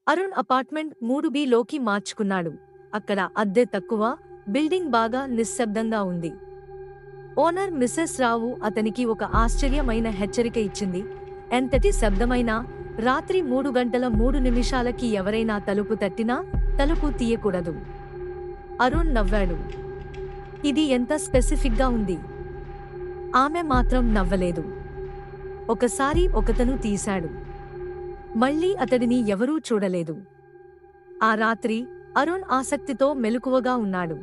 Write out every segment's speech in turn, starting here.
Arun apartment 3B లోకి మార్చుకున్నాడు. అక్కడ అద్దె తక్కువ, బిల్డింగ్ బాగా నిశ్శబ్దంగా ఉంది. ఓనర్ మిసెస్ రావు అతనికి ఒక ఆశ్చర్యమైన హెచ్చరిక ఇచ్చింది. ఎంతటి శబ్దమైనా రాత్రి 3 గంటల 3 నిమిషాలకి ఎవరైనా తలుపు తట్టినా తలుపు తీయకూడదు. అరుణ్ నవ్వాడు. ఇది ఎంత స్పెసిఫిక్గా ఉంది. ఆమె మాత్రం నవ్వలేదు. ఒకసారి ఒకతను తీశాడు. మళ్ళీ అతడిని ఎవరూ చూడలేదు. ఆ రాత్రి అరుణ్ ఆసక్తితో మెలకువగా ఉన్నాడు.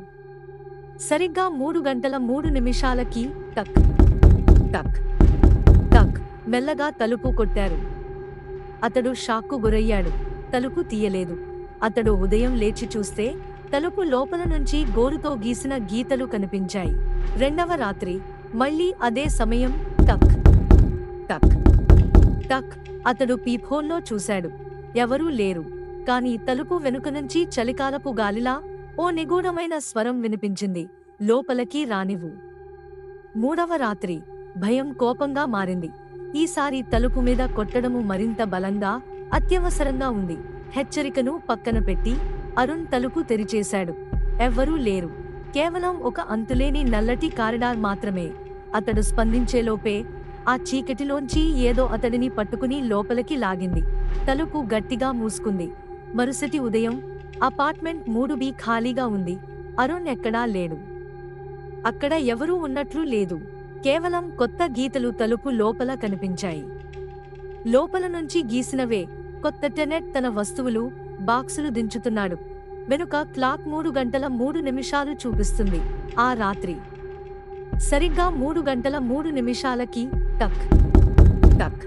సరిగ్గా 3 గంటల 3 నిమిషాలకి టక్ టక్ టక్ మెల్లగా తలుపు కొట్టారు. అతడు షాక్కు గురయ్యాడు. తలుపు తీయలేదు. అతడు ఉదయం లేచి చూస్తే తలుపు లోపల నుంచి గోరుతో గీసిన గీతలు కనిపించాయి. రెండవ రాత్రి మళ్ళీ అదే సమయం టక్ టక్ టక్. అతడు పీప్హోల్లో చూశాడు. ఎవరూ లేరు. కాని తలుపు వెనుక నుంచి చలికాలపు గాలిలా ఓ నిగూఢమైన స్వరం వినిపించింది. లోపలికి రానివ్వు. మూడవ రాత్రి భయం కోపంగా మారింది. ఈసారి తలుపు మీద కొట్టడము మరింత బలంగా, అత్యవసరంగా ఉంది. హెచ్చరికను పక్కన పెట్టి అరుణ్ తలుపు తెరిచేశాడు. ఎవ్వరూ లేరు. కేవలం ఒక అంతులేని నల్లటి కారిడార్ మాత్రమే. అతడు స్పందించేలోపే ఆ చీకటిలోంచి ఏదో అతడిని పట్టుకుని లోపలికి లాగింది. తలుపు గట్టిగా మూసుకుంది. మరుసటి ఉదయం అపార్ట్మెంట్ 3B ఖాళీగా ఉంది. అరుణ్ ఎక్కడా లేడు. అక్కడ ఎవరూ ఉన్నట్లు లేదు. కేవలం కొత్త గీతలు తలుపు లోపల కనిపించాయి. లోపల నుంచి గీసినవే. కొత్త టెనెట్ తన వస్తువులు, బాక్సులు దించుతున్నాడు. వెనుక క్లాక్ 3 గంటల 3 నిమిషాలు చూపిస్తుంది. ఆ రాత్రి సరిగ్గా 3 గంటల 3 నిమిషాలకి టక్ టక్